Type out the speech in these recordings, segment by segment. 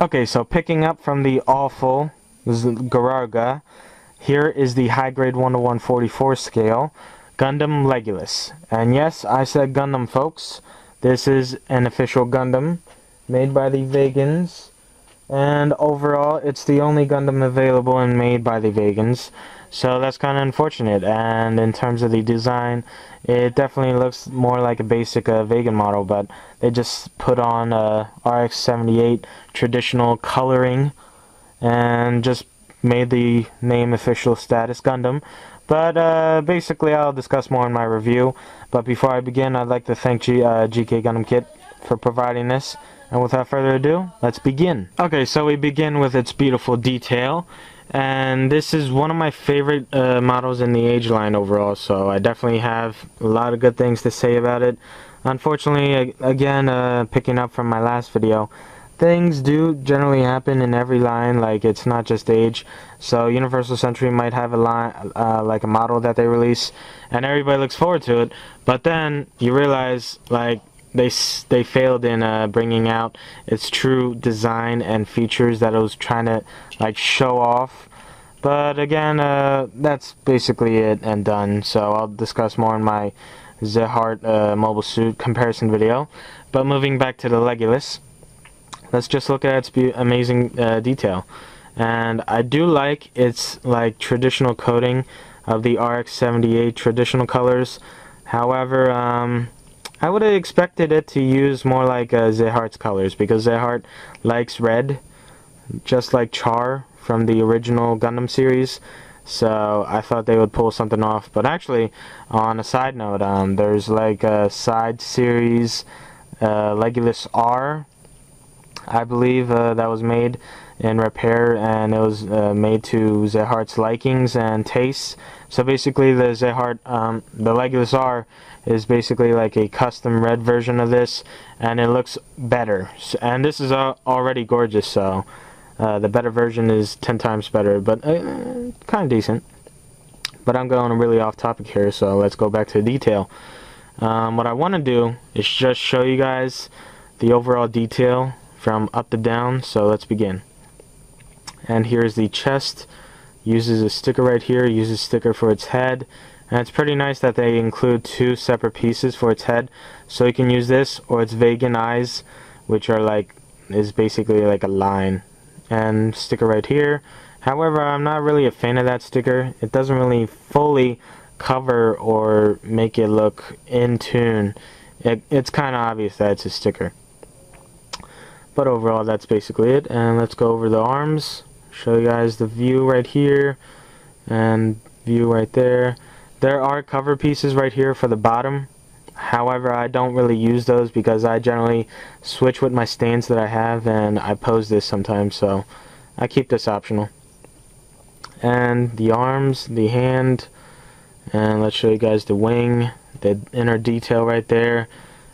Okay, so picking up from the awful Garaga, here is the high grade 1 to 144 scale Gundam Legilis. And yes, I said Gundam, folks. This is an official Gundam made by the Vegans. And overall, it's the only Gundam available and made by the Vegans. So that's kind of unfortunate. And in terms of the design, it definitely looks more like a basic Vegan model, but they just put on RX-78 traditional coloring and just made the name official status Gundam. But basically, I'll discuss more in my review. But before I begin, I'd like to thank GK Gundam Kit for providing this. And without further ado, let's begin. Okay, so we begin with its beautiful detail. And this is one of my favorite models in the age line overall, so I definitely have a lot of good things to say about it. Unfortunately, again, picking up from my last video, things do generally happen in every line, like it's not just age. So Universal Century might have a line, like a model that they release, and everybody looks forward to it, but then you realize, like, they failed in bringing out its true design and features that it was trying to like show off. But again, that's basically it and done. So I'll discuss more in my Zeheart mobile suit comparison video. But moving back to the Legilis, let's just look at its amazing detail. And I do like its like traditional coating of the RX-78 traditional colors. However, I would have expected it to use more like Zeheart's colors, because Zeheart likes red, just like Char from the original Gundam series. So I thought they would pull something off. But actually, on a side note, there's like a side series, Legilis R, I believe, that was made in repair, and it was made to Zeheart's likings and tastes. So basically, the Zeheart, the Legilis R, is basically like a custom red version of this, and it looks better. And this is already gorgeous, so the better version is 10 times better, but kind of decent. But I'm going really off topic here, so let's go back to the detail. What I want to do is just show you guys the overall detail from up to down, so let's begin. And here's the chest. Uses a sticker right here, uses a sticker for its head. And it's pretty nice that they include two separate pieces for its head, so you can use this or its vegan eyes, which are like, is basically like a line. And sticker right here. However, I'm not really a fan of that sticker. It doesn't really fully cover or make it look in tune. It's kind of obvious that it's a sticker. But overall, that's basically it. And let's go over the arms. Show you guys the view right here and view right there. There are cover pieces right here for the bottom. However, I don't really use those because I generally switch with my stands that I have, and I pose this sometimes, so I keep this optional. And the arms, the hand, and let's show you guys the wing, the inner detail right there.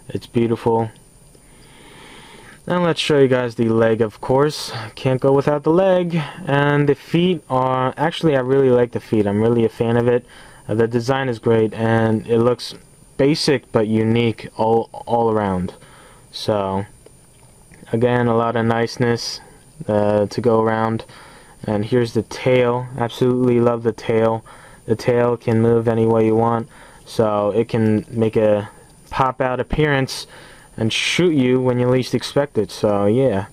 It's beautiful. And let's show you guys the leg, of course. Can't go without the leg. And the feet are, actually I really like the feet. I'm really a fan of it. The design is great, and it looks basic but unique all around. So again, a lot of niceness to go around. And here's the tail. Absolutely love the tail. The tail can move any way you want, so it can make a pop out appearance and shoot you when you least expect it. So yeah,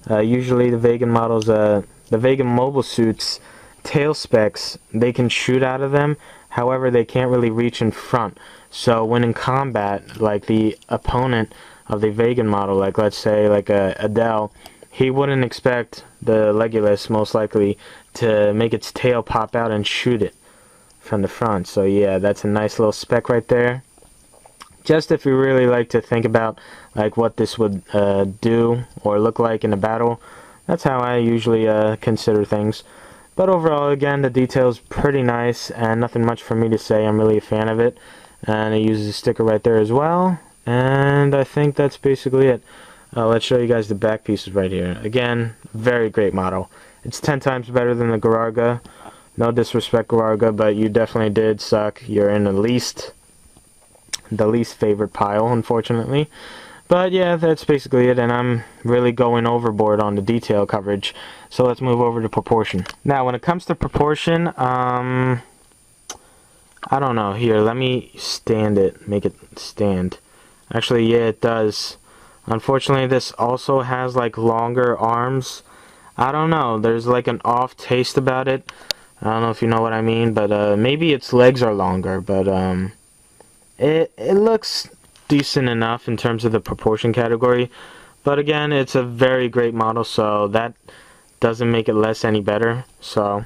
usually the Vegan models, the Vegan mobile suits tail specs, they can shoot out of them. However, they can't really reach in front. So when in combat, like the opponent of the Vegan model, like let's say like Adele, he wouldn't expect the Legilis most likely to make its tail pop out and shoot it from the front. So yeah, that's a nice little spec right there. Just if you really like to think about like what this would do or look like in a battle, that's how I usually consider things. But overall, again, the detail is pretty nice and nothing much for me to say. I'm really a fan of it. And it uses a sticker right there as well. And I think that's basically it. Let's show you guys the back pieces right here. Again, very great model. It's 10 times better than the Garaga. No disrespect, Garaga, but you definitely did suck. You're in the least favorite pile, unfortunately. But yeah, that's basically it, and I'm really going overboard on the detail coverage. So let's move over to proportion. Now, when it comes to proportion, I don't know. Here, let me stand it, make it stand. Actually, yeah, it does. Unfortunately, this also has like longer arms. I don't know, there's like an off taste about it. I don't know if you know what I mean, but maybe its legs are longer, but it looks decent enough in terms of the proportion category. But again, it's a very great model, so that doesn't make it less any better. So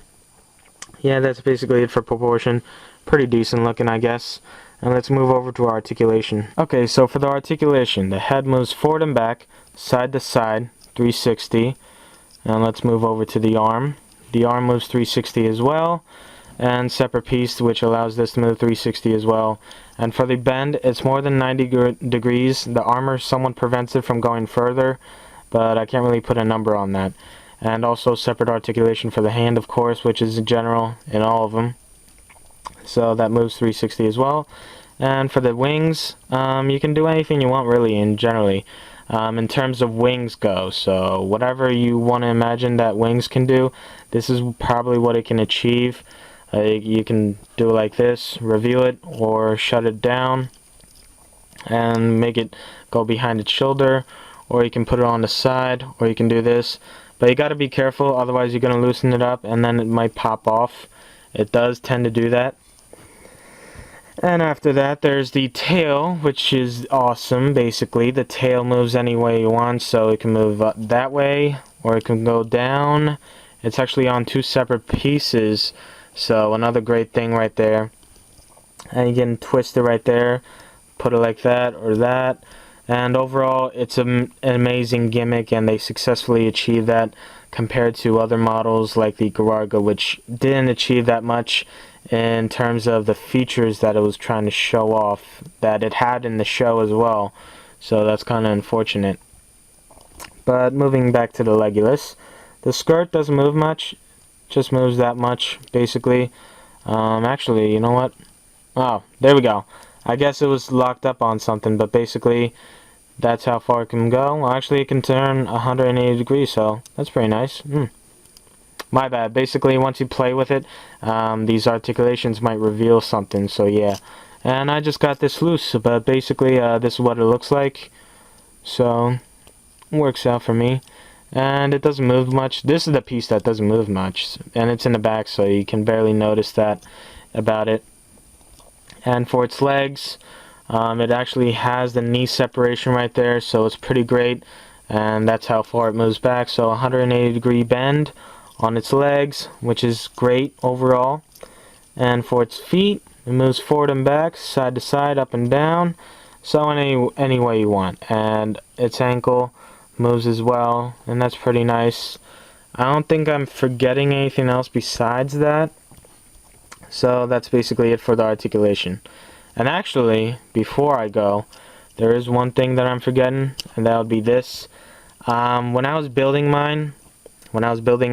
yeah, that's basically it for proportion. Pretty decent looking, I guess. And let's move over to articulation. Okay, so for the articulation, the head moves forward and back, side to side, 360. And let's move over to the arm. The arm moves 360 as well. And separate piece, which allows this to move 360 as well. And for the bend, it's more than 90 degrees. The armor somewhat prevents it from going further, but I can't really put a number on that. And also separate articulation for the hand, of course, which is general in all of them. So that moves 360 as well. And for the wings, you can do anything you want really, and generally, in terms of wings go. So whatever you want to imagine that wings can do, this is probably what it can achieve. You can do it like this, reveal it, or shut it down, and make it go behind its shoulder, or you can put it on the side, or you can do this. But you got to be careful, otherwise you're going to loosen it up, and then it might pop off. It does tend to do that. And after that, there's the tail, which is awesome. Basically, the tail moves any way you want, so it can move up that way, or it can go down. It's actually on two separate pieces, so another great thing right there. And you can twist it right there, put it like that or that. And overall, it's an amazing gimmick, and they successfully achieved that compared to other models like the Garaga, which didn't achieve that much in terms of the features that it was trying to show off, that it had in the show as well. So that's kind of unfortunate. But moving back to the Legilis, the skirt doesn't move much, just moves that much basically. Actually, you know what? Oh, there we go. I guess it was locked up on something, but basically that's how far it can go. Well, actually it can turn 180 degrees, so that's pretty nice. My bad. Basically, once you play with it, these articulations might reveal something, so yeah. And I just got this loose, but basically this is what it looks like. So, works out for me. And it doesn't move much. This is the piece that doesn't move much, and it's in the back, so you can barely notice that about it. And for its legs, it actually has the knee separation right there, so it's pretty great. And that's how far it moves back, so 180 degree bend on its legs, which is great overall. And for its feet, it moves forward and back, side to side, up and down, so any way you want. And its ankle moves as well, and that's pretty nice. I don't think I'm forgetting anything else besides that. So that's basically it for the articulation. And actually, before I go, there is one thing that I'm forgetting, and that would be this. When I was building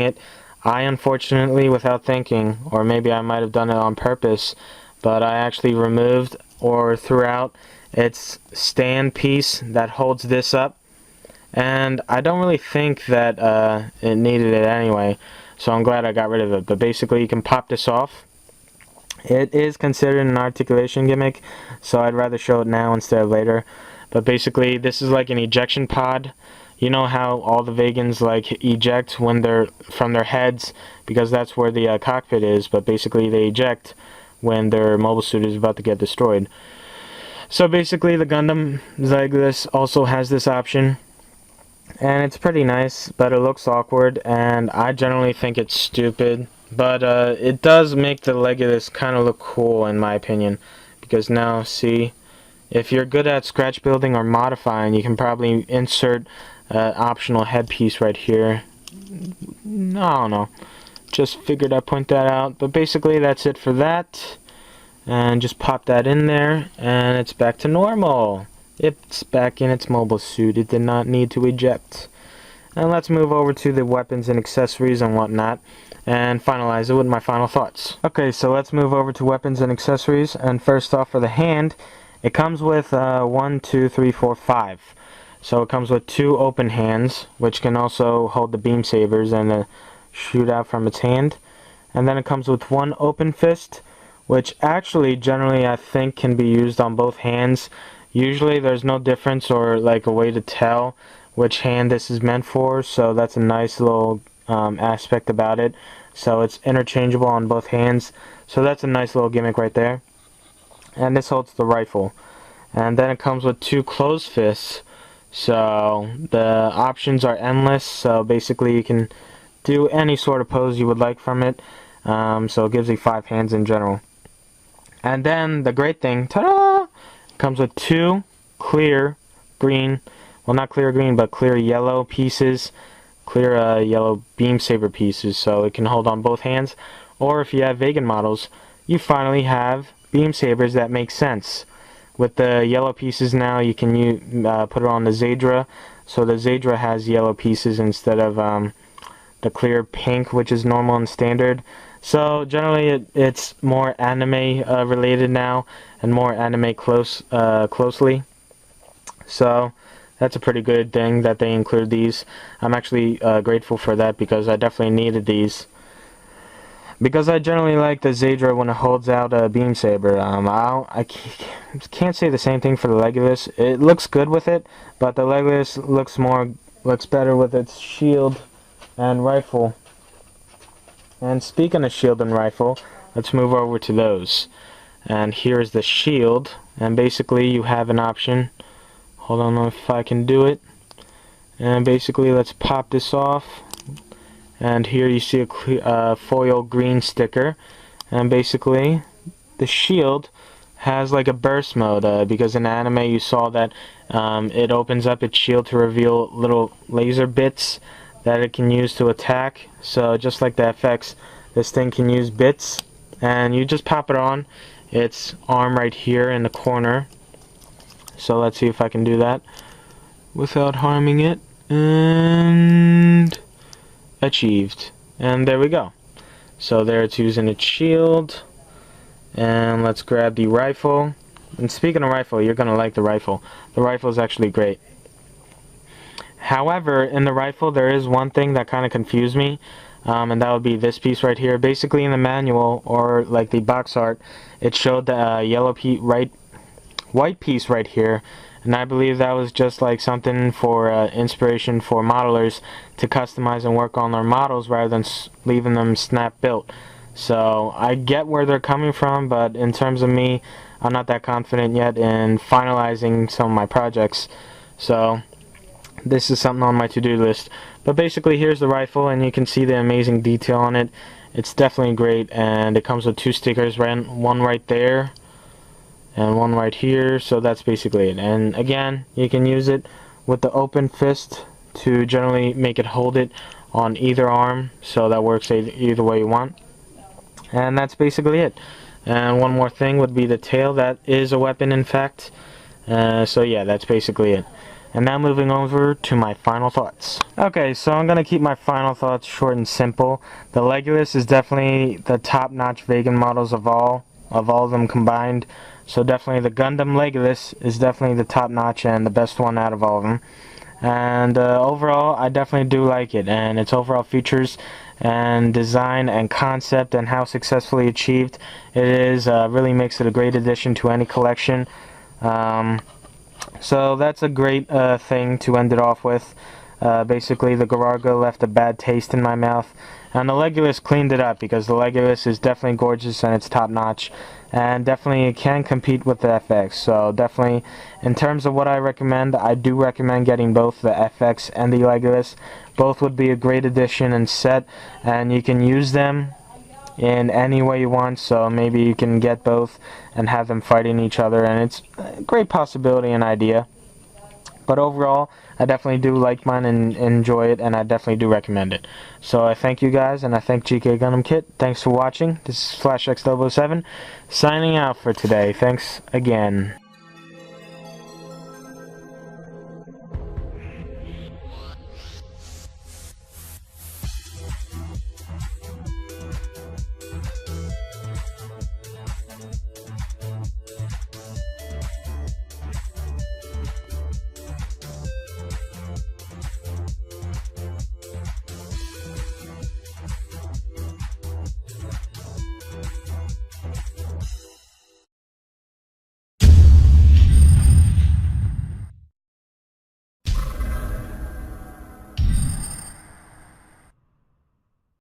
it, I unfortunately, without thinking, or maybe I might have done it on purpose, but I actually removed or threw out its stand piece that holds this up. And I don't really think that it needed it anyway, so I'm glad I got rid of it. But basically, you can pop this off. It is considered an articulation gimmick, so I'd rather show it now instead of later. But basically, this is like an ejection pod. You know how all the vegans like eject when they're from their heads, because that's where the cockpit is, but basically they eject when their mobile suit is about to get destroyed. So basically the Gundam Zeheart also has this option, and it's pretty nice, but it looks awkward, and I generally think it's stupid. But it does make the Legilis kind of look cool, in my opinion, because now, see, if you're good at scratch building or modifying, you can probably insert optional headpiece right here. I don't know, just figured I'd point that out. But basically that's it for that, and just pop that in there, and it's back to normal. It's back in its mobile suit. It did not need to eject. And let's move over to the weapons and accessories and whatnot, and finalize it with my final thoughts. Okay, so let's move over to weapons and accessories. And first off, for the hand, it comes with 1, 2, 3, 4, 5. So it comes with 2 open hands, which can also hold the beam sabers and shoot out from its hand. And then it comes with 1 open fist, which actually generally I think can be used on both hands. Usually there's no difference or like a way to tell which hand this is meant for, so that's a nice little aspect about it. So it's interchangeable on both hands, so that's a nice little gimmick right there. And this holds the rifle. And then it comes with 2 closed fists, so the options are endless. So basically you can do any sort of pose you would like from it. So it gives you 5 hands in general. And then the great thing, ta-da! Comes with 2 clear green, well, not clear green, but clear yellow pieces, clear yellow beam saber pieces, so it can hold on both hands. Or if you have vegan models, you finally have beam sabers that make sense. With the yellow pieces now, you can put it on the Zeheart, so the Zeheart has yellow pieces instead of the clear pink, which is normal and standard. So generally it's more anime related now, and more anime closely. So that's a pretty good thing that they include these. I'm actually grateful for that, because I definitely needed these. Because I generally like the Zeheart when it holds out a beam saber. I can't say the same thing for the Legilis. It looks good with it, but the Legilis looks better with its shield and rifle. And speaking of shield and rifle, let's move over to those. And here's the shield, and basically you have an option. Hold on if I can do it. And basically let's pop this off. And here you see a foil green sticker. And basically the shield has like a burst mode, because in anime you saw that it opens up its shield to reveal little laser bits that it can use to attack. So just like the FX, this thing can use bits, and you just pop it on its arm right here in the corner. So let's see if I can do that without harming it, and achieved. And there we go. So there it's using its shield. And let's grab the rifle. And speaking of rifle, you're gonna like the rifle. The rifle is actually great. However, in the rifle there is one thing that kind of confused me, and that would be this piece right here. Basically in the manual, or like the box art, it showed the white piece right here, and I believe that was just like something for inspiration for modelers to customize and work on their models rather than leaving them snap built. So I get where they're coming from, but in terms of me, I'm not that confident yet in finalizing some of my projects. So this is something on my to-do list. But basically here's the rifle, and you can see the amazing detail on it. It's definitely great, and it comes with 2 stickers, one right there and one right here. So that's basically it. And again, you can use it with the open fist to generally make it hold it on either arm, so that works either way you want. And that's basically it. And one more thing would be the tail. That is a weapon, in fact. So yeah, that's basically it. And now moving over to my final thoughts. Okay, so I'm going to keep my final thoughts short and simple. The Legilis is definitely the top-notch vegan models of all of them combined. So definitely the Gundam Legilis is definitely the top-notch and the best one out of all of them. And overall, I definitely do like it. And its overall features and design and concept and how successfully achieved it is really makes it a great addition to any collection. So that's a great thing to end it off with. Basically, the Garaga left a bad taste in my mouth, and the Legilis cleaned it up, because the Legilis is definitely gorgeous and it's top notch, and definitely can compete with the FX. So definitely, in terms of what I recommend, I do recommend getting both the FX and the Legilis. Both would be a great addition and set, and you can use them in any way you want. So maybe you can get both and have them fighting each other, and it's a great possibility and idea. But overall, I definitely do like mine and enjoy it, and I definitely do recommend it. So I thank you guys, and I thank GK Gundam Kit. Thanks for watching. This is FlashX007 signing out for today. Thanks again.